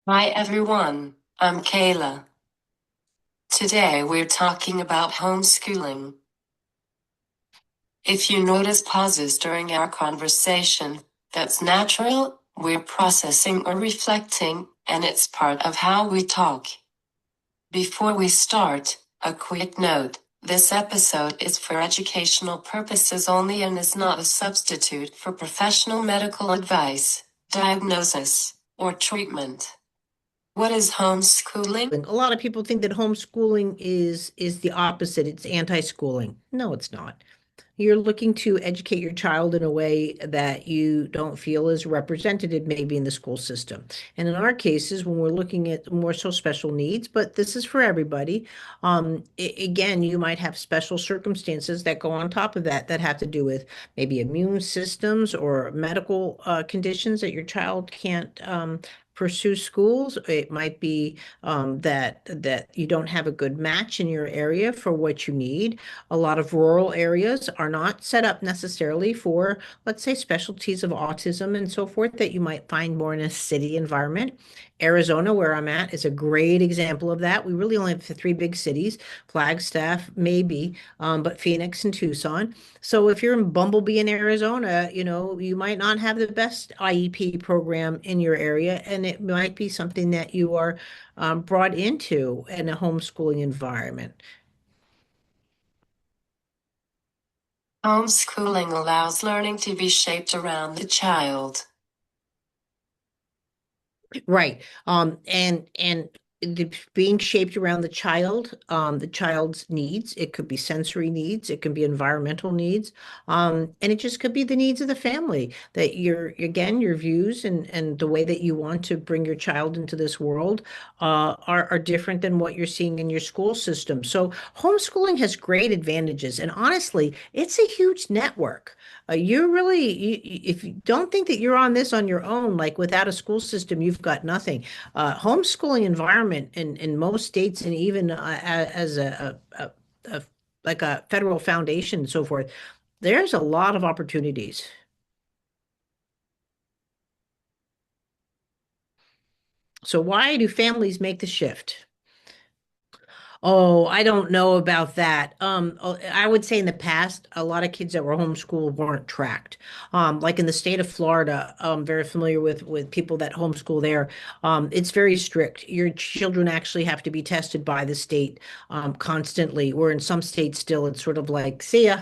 Hi everyone, I'm Kayla. Today we're talking about homeschooling. If you notice pauses during our conversation, that's natural, we're processing or reflecting, and it's part of how we talk. Before we start, a quick note. This episode is for educational purposes only and is not a substitute for professional medical advice, diagnosis, or treatment. What is homeschooling? A lot of people think that homeschooling is the opposite. It's anti-schooling. No, it's not. You're looking to educate your child in a way that you don't feel is represented maybe in the school system. And in our cases, when we're looking at more so special needs, but this is for everybody, again, you might have special circumstances that go on top of that that have to do with maybe immune systems or medical conditions that your child can't pursue schools. It might be that you don't have a good match in your area for what you need. A lot of rural areas are not set up necessarily for, let's say, specialties of autism and so forth that you might find more in a city environment. Arizona, where I'm at, is a great example of that. We really only have the three big cities, Flagstaff, maybe, but Phoenix and Tucson. So if you're in Bumblebee in Arizona, you might not have the best IEP program in your area, and it might be something that you are brought into in a homeschooling environment. Homeschooling allows learning to be shaped around the child. Right. And being shaped around the child's needs. It could be sensory needs, it can be environmental needs, and it just could be the needs of the family that again, your views and the way that you want to bring your child into this world are different than what you're seeing in your school system. So homeschooling has great advantages, and honestly, it's a huge network. If you don't think that you're on this on your own, like without a school system, you've got nothing. Homeschooling environment in most states, and even as a like a federal foundation and so forth, there's a lot of opportunities. So why do families make the shift? Oh, I don't know about that. I would say in the past, a lot of kids that were homeschooled weren't tracked. Like in the state of Florida, I'm very familiar with people that homeschool there. It's very strict. Your children actually have to be tested by the state constantly. Where in some states still, it's sort of like, see ya,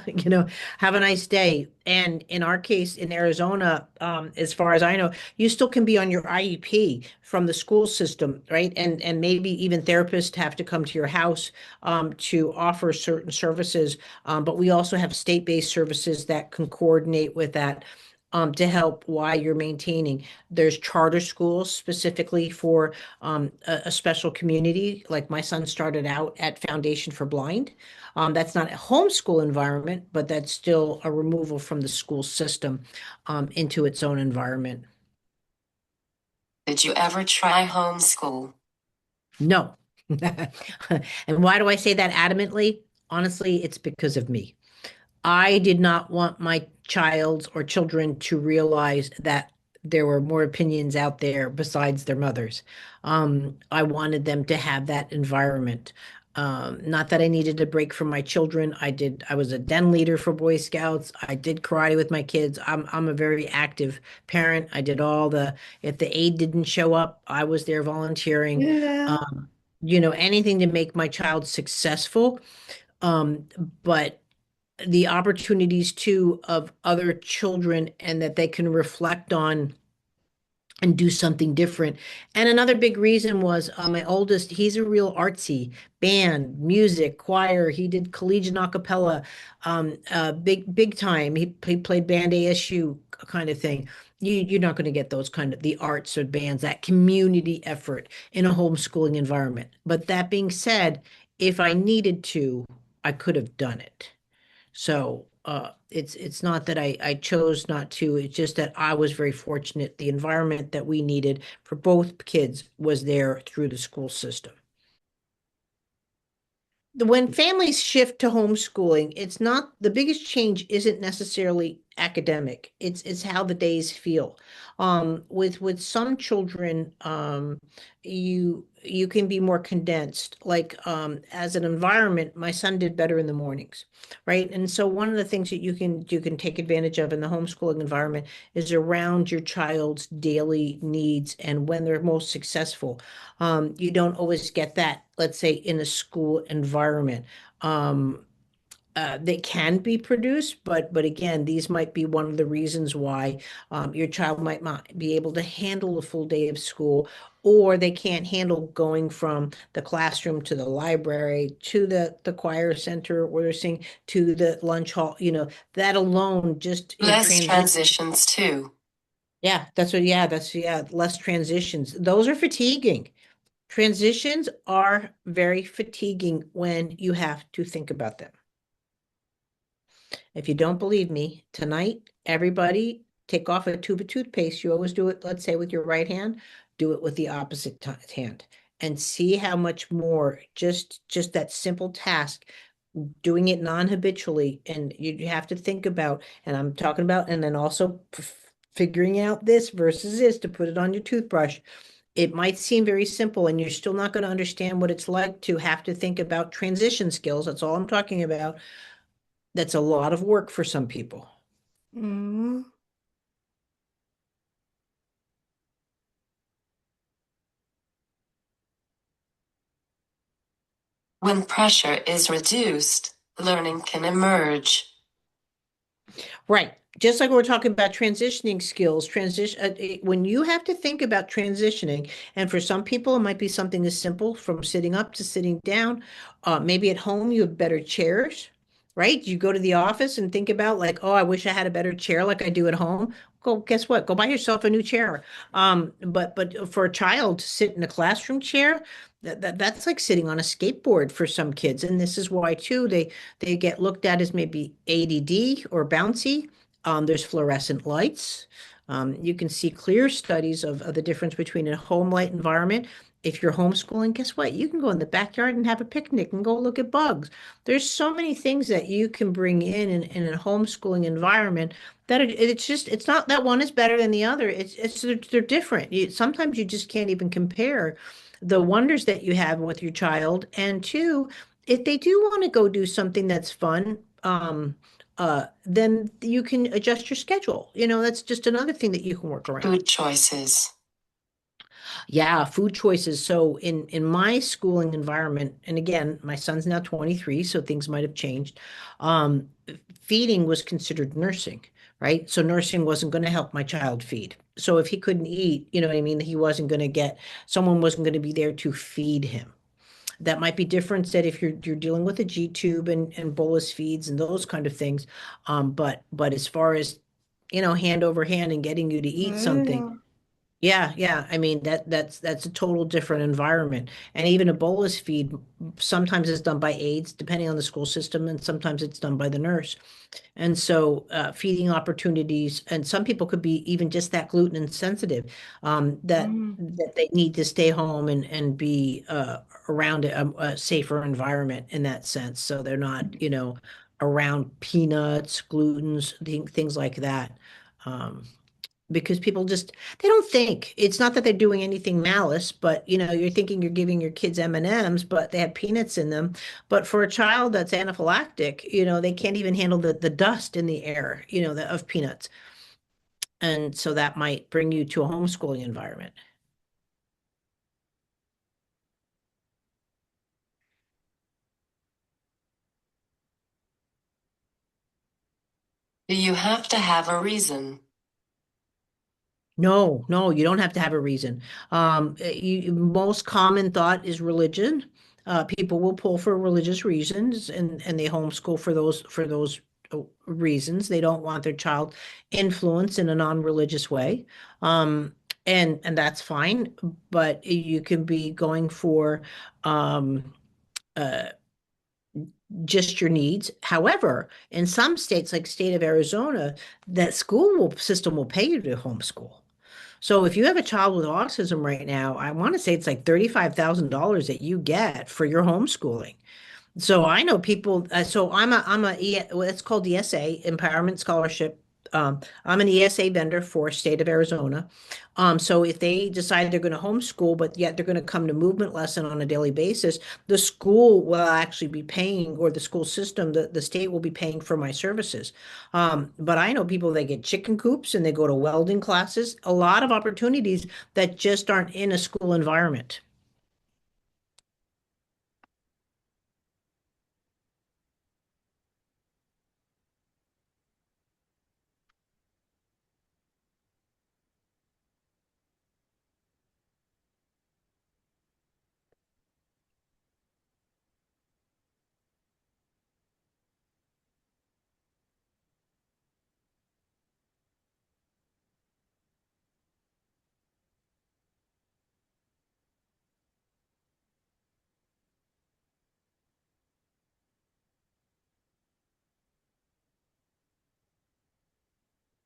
have a nice day. And in our case, in Arizona, as far as I know, you still can be on your IEP from the school system, right? And maybe even therapists have to come to your house to offer certain services. But we also have state-based services that can coordinate with that. To help while you're maintaining. There's charter schools specifically for a special community. Like my son started out at Foundation for Blind. That's not a homeschool environment, but that's still a removal from the school system into its own environment. Did you ever try homeschool? No. And why do I say that adamantly? Honestly, it's because of me. I did not want my child's or children to realize that there were more opinions out there besides their mothers. I wanted them to have that environment. Not that I needed a break from my children. I was a den leader for Boy Scouts. I did karate with my kids. I'm a very active parent. I did if the aide didn't show up, I was there volunteering. Yeah. Anything to make my child successful. Um, but the opportunities too of other children and that they can reflect on and do something different. And another big reason was my oldest, he's a real artsy band, music, choir. He did collegiate a cappella, big time. He played band ASU kind of thing. You're not going to get those kind of the arts or bands, that community effort in a homeschooling environment. But that being said, if I needed to, I could have done it. So it's not that I chose not to. It's just that I was very fortunate. The environment that we needed for both kids was there through the school system. When families shift to homeschooling, it's not the biggest change isn't necessarily academic. It's how the days feel. With some children, you can be more condensed. Like as an environment, my son did better in the mornings, right? And so one of the things that you can take advantage of in the homeschooling environment is around your child's daily needs and when they're most successful. You don't always get that, let's say, in a school environment. Um, they can be produced, but again, these might be one of the reasons why your child might not be able to handle a full day of school, or they can't handle going from the classroom to the library to the choir center, or they're seeing to the lunch hall. That alone just in Less transition. transitions too. Yeah, less transitions. Those are fatiguing. Transitions are very fatiguing when you have to think about them. If you don't believe me, tonight, everybody take off a tube of toothpaste. You always do it, let's say, with your right hand, do it with the opposite hand and see how much more just that simple task, doing it non-habitually. And you have to think about, and I'm talking about, and then also figuring out this versus this to put it on your toothbrush. It might seem very simple, and you're still not going to understand what it's like to have to think about transition skills. That's all I'm talking about. That's a lot of work for some people. Mm. When pressure is reduced, learning can emerge. Right. Just like we're talking about transitioning skills, when you have to think about transitioning, and for some people, it might be something as simple from sitting up to sitting down. Maybe at home you have better chairs, right? You go to the office and think about like, oh, I wish I had a better chair like I do at home. Go, guess what? Go buy yourself a new chair. But for a child to sit in a classroom chair, that's like sitting on a skateboard for some kids. And this is why too, they get looked at as maybe ADD or bouncy. There's fluorescent lights. You can see clear studies of the difference between a home light environment. If you're homeschooling, guess what? You can go in the backyard and have a picnic and go look at bugs. There's so many things that you can bring in a homeschooling environment that it's not that one is better than the other. It's they're different. Sometimes you just can't even compare the wonders that you have with your child. And two, if they do want to go do something that's fun, then you can adjust your schedule. That's just another thing that you can work around. Food choices. Yeah, food choices. So in my schooling environment, and again, my son's now 23, so things might have changed. Um, Feeding was considered nursing, right? So nursing wasn't going to help my child feed. So if he couldn't eat, you know what I mean, he wasn't going to get, someone wasn't going to be there to feed him. That might be different that if you're dealing with a G tube and bolus feeds and those kind of things. But as far as hand over hand and getting you to eat something, yeah. I mean that's a total different environment. And even a bolus feed sometimes is done by aides, depending on the school system, and sometimes it's done by the nurse. And so feeding opportunities, and some people could be even just that gluten insensitive, that they need to stay home and be around a safer environment in that sense. So they're not, around peanuts, glutens, things like that. Um, because people just they don't think. It's not that they're doing anything malice, but you're thinking you're giving your kids M&Ms, but they have peanuts in them. But for a child that's anaphylactic, they can't even handle the dust in the air, of peanuts. And so that might bring you to a homeschooling environment. Do you have to have a reason? No, no, you don't have to have a reason. Most common thought is religion. People will pull for religious reasons, and they homeschool for those reasons. They don't want their child influenced in a non-religious way, and that's fine. But you can be going for um, uh, just your needs. However, in some states, like state of Arizona, that system will pay you to homeschool. So if you have a child with autism right now, I want to say it's like $35,000 that you get for your homeschooling. So I know people. So well, it's called the SA Empowerment Scholarship I'm an ESA vendor for state of Arizona. So if they decide they're going to homeschool, but yet they're going to come to movement lesson on a daily basis, the school will actually be paying, or the school system, the state will be paying for my services. But I know people that get chicken coops and they go to welding classes, a lot of opportunities that just aren't in a school environment.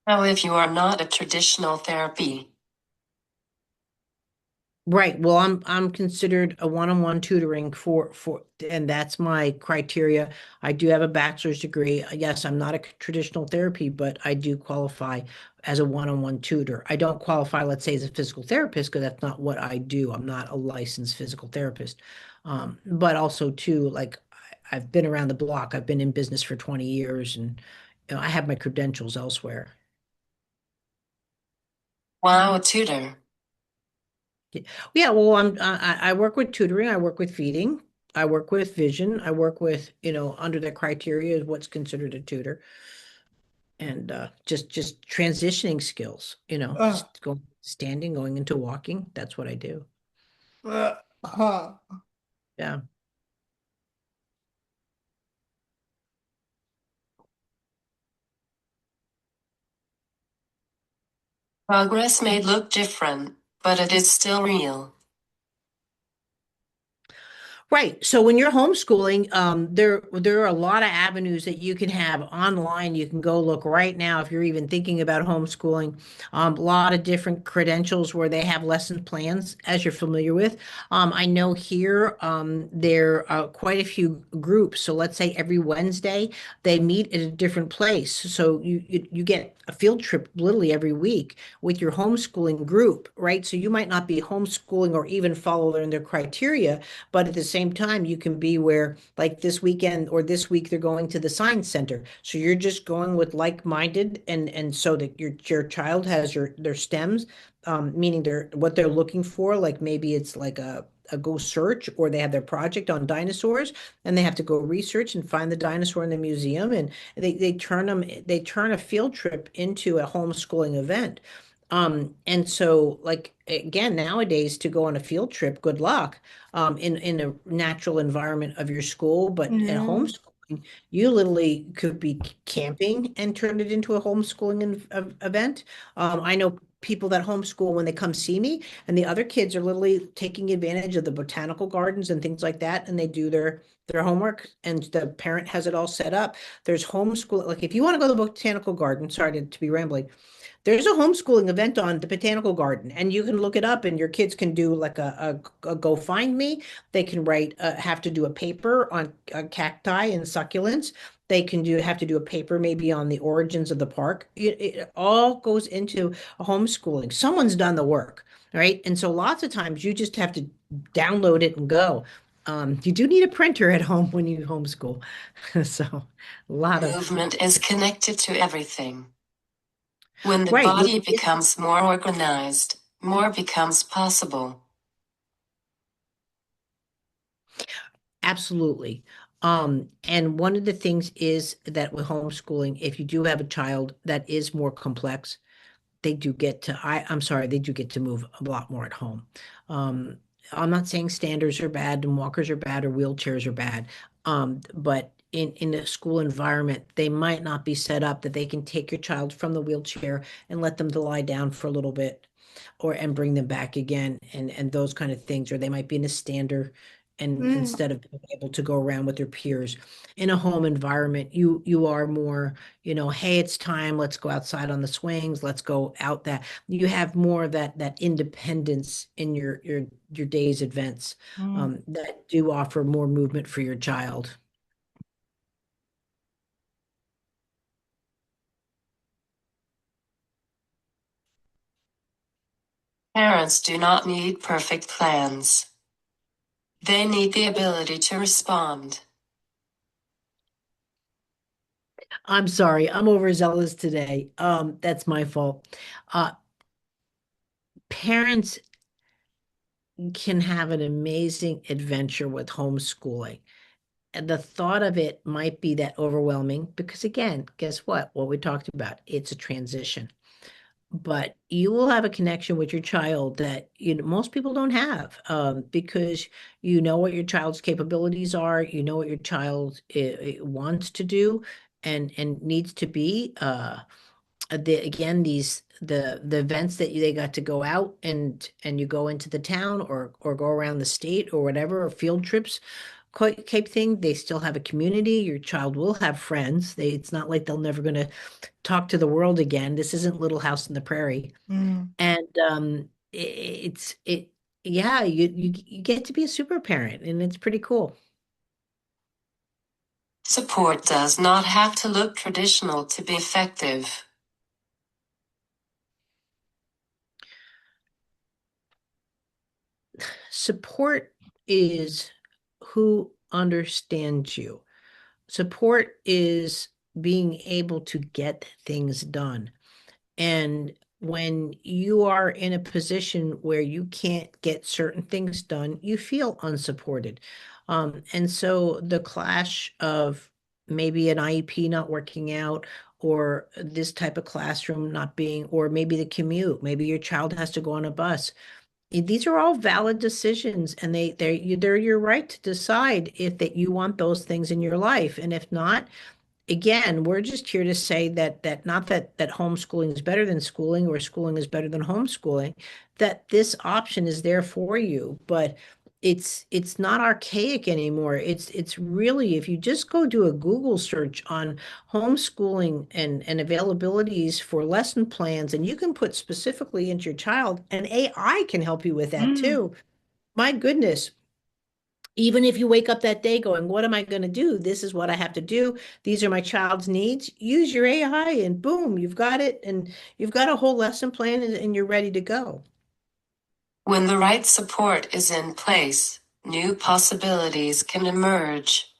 Now, if you are not a traditional therapy, Right. Well, I'm considered a one-on-one tutoring for and that's my criteria. I do have a bachelor's degree. Yes, I'm not a traditional therapy, but I do qualify as a one-on-one tutor. I don't qualify, let's say, as a physical therapist because that's not what I do. I'm not a licensed physical therapist. But also too, like I've been around the block. I've been in business for 20 years and I have my credentials elsewhere. wow, a tutor. Yeah, well, I work with tutoring, I work with feeding, I work with vision, I work with, under the criteria is what's considered a tutor, and just transitioning skills, going standing, going into walking. That's what I do. Huh. Yeah. Progress may look different, but it is still real. Right. So when you're homeschooling, there are a lot of avenues that you can have online. You can go look right now if you're even thinking about homeschooling. A lot of different credentials where they have lesson plans, as you're familiar with. I know here there are quite a few groups. So let's say every Wednesday they meet at a different place. So you get a field trip literally every week with your homeschooling group, right? So you might not be homeschooling or even follow their criteria, but at the same time, you can be where, like this weekend or this week, they're going to the science center. So you're just going with like-minded, and so that your child has their stems, meaning they're what they're looking for. Like maybe it's like a go search, or they have their project on dinosaurs, and they have to go research and find the dinosaur in the museum, and they turn a field trip into a homeschooling event. And so like again, nowadays to go on a field trip, good luck in a natural environment of your school, but at Yeah. homeschooling, you literally could be camping and turn it into a homeschooling event. I know people that homeschool when they come see me, and the other kids are literally taking advantage of the botanical gardens and things like that, and they do their homework, and the parent has it all set up. There's homeschool, like if you want to go to the botanical garden, sorry to be rambling, there's a homeschooling event on the botanical garden, and you can look it up, and your kids can do like a go find me. They can have to do a paper on cacti and succulents. They can have to do a paper maybe on the origins of the park. It all goes into a homeschooling. Someone's done the work, right? And so lots of times you just have to download it and go. You do need a printer at home when you homeschool. So a lot of, Movement is connected to everything. When the right. body becomes more organized, more becomes possible. Absolutely. And one of the things is that with homeschooling, if you do have a child that is more complex, I'm sorry, they do get to move a lot more at home. Um, I'm not saying standers are bad and walkers are bad or wheelchairs are bad. But in a school environment, they might not be set up that they can take your child from the wheelchair and let them to lie down for a little bit and bring them back again, and those kind of things, or they might be in a stander and Mm. instead of being able to go around with their peers. In a home environment, you are more, hey, it's time, let's go outside on the swings, let's go out, that you have more of that independence in your day's events, Mm. that do offer more movement for your child. Parents do not need perfect plans. They need the ability to respond. I'm sorry, I'm overzealous today. That's my fault. Uh, Parents can have an amazing adventure with homeschooling. And the thought of it might be that overwhelming because, again, guess what? What we talked about, it's a transition. But you will have a connection with your child that most people don't have, because you know what your child's capabilities are, you know what your child wants to do and needs to be. Again, the events that they got to go out and you go into the town or go around the state or whatever, or field trips type thing, they still have a community. Your child will have friends. It's not like they're never going to talk to the world again. This isn't Little House on the Prairie. Mm. And yeah, you get to be a super parent, and it's pretty cool. Support does not have to look traditional to be effective. Support is who understands you. Support is being able to get things done. And when you are in a position where you can't get certain things done, you feel unsupported. And so the clash of maybe an IEP not working out, or this type of classroom not being, or maybe the commute, maybe your child has to go on a bus. These are all valid decisions, and they're your right to decide if that you want those things in your life. And if not, again, we're just here to say that not that homeschooling is better than schooling or schooling is better than homeschooling, that this option is there for you, but it's not archaic anymore. It's really, if you just go do a Google search on homeschooling and availabilities for lesson plans, and you can put specifically into your child, and AI can help you with that Mm. too. My goodness, even if you wake up that day going, what am I going to do? This is what I have to do. These are my child's needs. Use your AI and boom, you've got it. And you've got a whole lesson plan, and you're ready to go. When the right support is in place, new possibilities can emerge.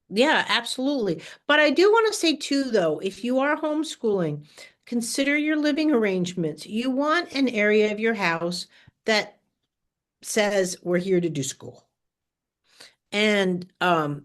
Yeah, absolutely. But I do want to say too, though, if you are homeschooling, consider your living arrangements. You want an area of your house that says we're here to do school. And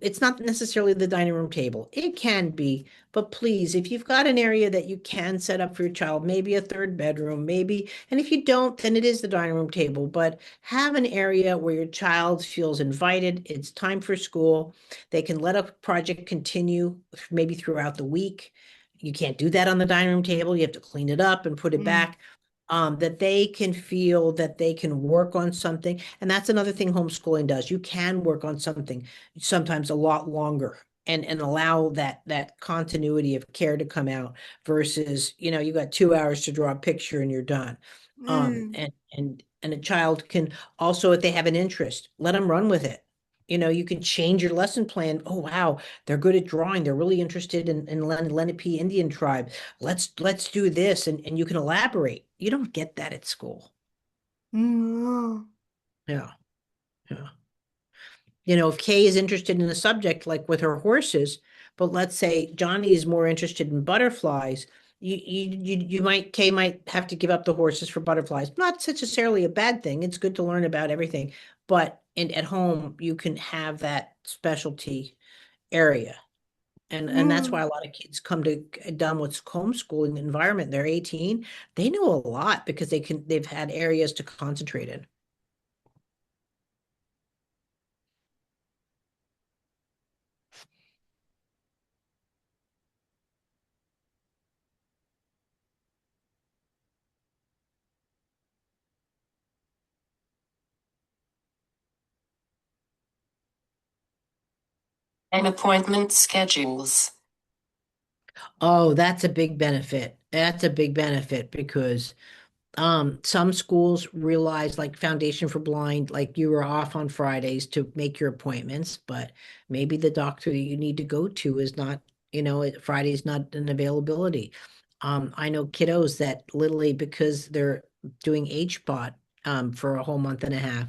it's not necessarily the dining room table. It can be, but please, if you've got an area that you can set up for your child, maybe a third bedroom, maybe, and if you don't, then it is the dining room table. But have an area where your child feels invited. It's time for school. They can let a project continue maybe throughout the week. You can't do that on the dining room table. You have to clean it up and put it Mm. back. That they can feel that they can work on something. And that's another thing homeschooling does. You can work on something sometimes a lot longer, and allow that continuity of care to come out versus, you got 2 hours to draw a picture and you're done. Mm. And a child can also, if they have an interest, let them run with it. You can change your lesson plan. Oh, wow, they're good at drawing. They're really interested in Lenape Indian tribe. Let's do this, and you can elaborate. You don't get that at school. Mm. Yeah, yeah. If Kay is interested in a subject like with her horses, but let's say Johnny is more interested in butterflies, Kay might have to give up the horses for butterflies. Not necessarily a bad thing. It's good to learn about everything, but at home you can have that specialty area. And that's why Mm. a lot of kids come to done with homeschooling environment. They're 18. They know a lot because they've had areas to concentrate in. And appointment schedules. Oh, that's a big benefit. That's a big benefit because some schools realize, like Foundation for Blind, like you are off on Fridays to make your appointments, but maybe the doctor that you need to go to is not, Friday's not an availability. I know kiddos that literally, because doing HBOT for a whole month and a half,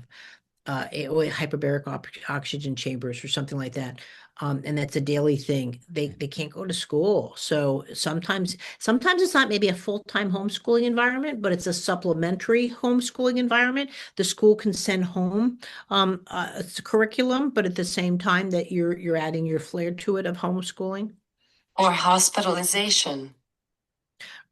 hyperbaric oxygen chambers or something like that. And that's a daily thing. They can't go to school. So sometimes it's not maybe a full-time homeschooling environment, but it's a supplementary homeschooling environment. The school can send home it's a curriculum, but at the same time that you're adding your flair to it of homeschooling. Or hospitalization.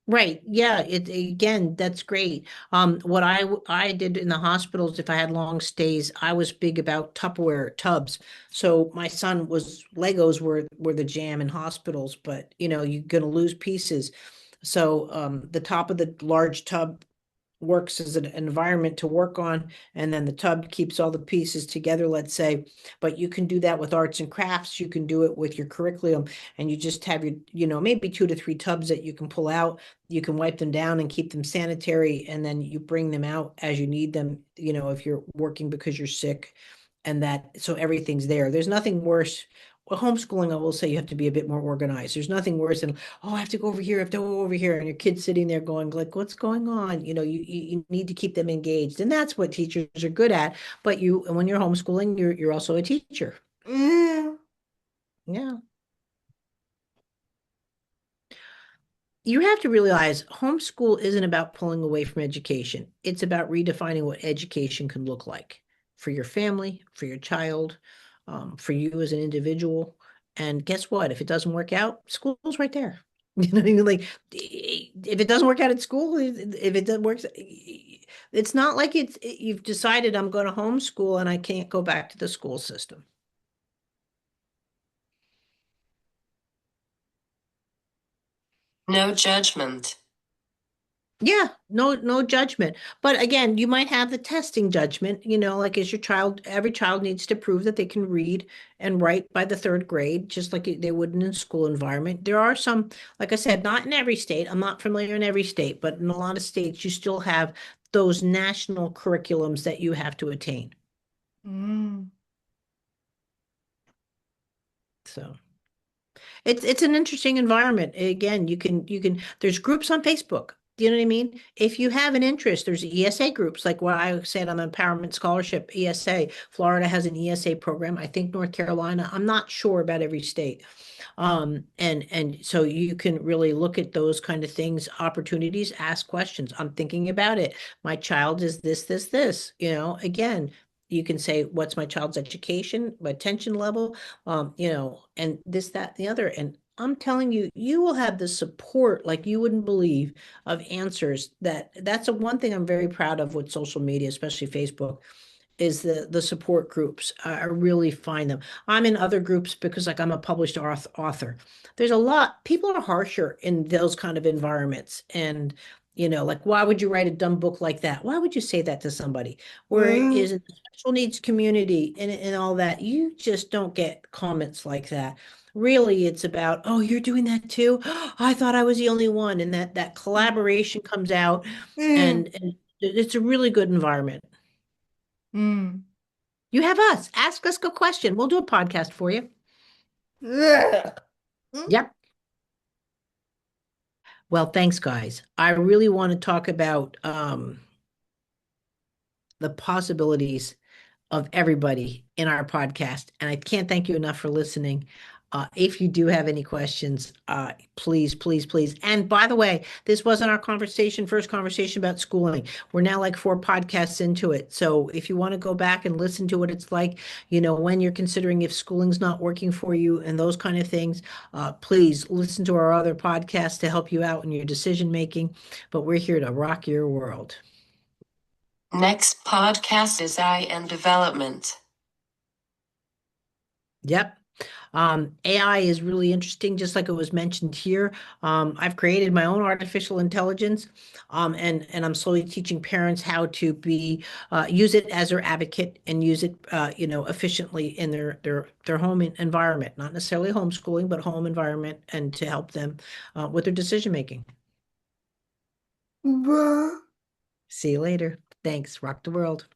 Right. Yeah. It again, that's great. What I did in the hospitals, if I had long stays, I was big about Tupperware tubs. So my son was Legos were the jam in hospitals, but you're gonna lose pieces. So the top of the large tub works as an environment to work on, and then the tub keeps all the pieces together, let's say. But you can do that with arts and crafts. You can do it with your curriculum, and you just have your, maybe 2 to 3 tubs that you can pull out. You can wipe them down and keep them sanitary, and then you bring them out as you need them, if you're working because you're sick, and that so everything's there. There's nothing worse. Well, homeschooling, I will say you have to be a bit more organized. There's nothing worse than, oh, I have to go over here, I have to go over here, and your kid's sitting there going like, what's going on? You need to keep them engaged, and that's what teachers are good at. But when you're homeschooling, you're also a teacher. Mm. Yeah. You have to realize homeschool isn't about pulling away from education. It's about redefining what education can look like for your family, for your child, for you as an individual. And guess what? If it doesn't work out, school's right there. You know what I mean? Like, if it doesn't work out at school, if it doesn't work, it's not like you've decided I'm going to homeschool and I can't go back to the school system. No judgment. Yeah, no judgment. But again, you might have the testing judgment, like every child needs to prove that they can read and write by the 3rd grade, just like they would in a school environment. There are some, like I said, not in every state. I'm not familiar in every state, but in a lot of states, you still have those national curriculums that you have to attain. Mm. So. It's an interesting environment. Again, you can there's groups on Facebook. Do you know what I mean? If you have an interest, there's ESA groups like what I said on Empowerment Scholarship, ESA. Florida has an ESA program. I think North Carolina. I'm not sure about every state. And so you can really look at those kind of things, opportunities, ask questions. I'm thinking about it. My child is this. Again, you can say, what's my child's education, my attention level? And this, that, and the other. And I'm telling you, you will have the support like you wouldn't believe of answers that's one thing I'm very proud of with social media, especially Facebook, is the support groups. I really find them. I'm in other groups because like I'm a published author. There's a lot, people are harsher in those kind of environments. And like, why would you write a dumb book like that? Why would you say that to somebody? Where it Mm. is in the special needs community and all that, you just don't get comments like that. Really, it's about, oh, you're doing that too. I thought I was the only one. And that collaboration comes out, Mm. and it's a really good environment. Mm. You have us. Ask us a question. We'll do a podcast for you. Ugh. Mm. Yep. Well, thanks, guys. I really want to talk about the possibilities of everybody in our podcast. And I can't thank you enough for listening. If you do have any questions, please, please, please. And by the way, this wasn't our first conversation about schooling. We're now like 4 podcasts into it. So if you want to go back and listen to what it's like, when you're considering if schooling's not working for you and those kind of things, please listen to our other podcasts to help you out in your decision making. But we're here to rock your world. Next podcast is AI and development. Yep. AI is really interesting, just like it was mentioned here. I've created my own artificial intelligence, and I'm slowly teaching parents how to use it as their advocate and use it, efficiently in their home environment, not necessarily homeschooling, but home environment, and to help them with their decision making. Bruh. See you later. Thanks. Rock the world.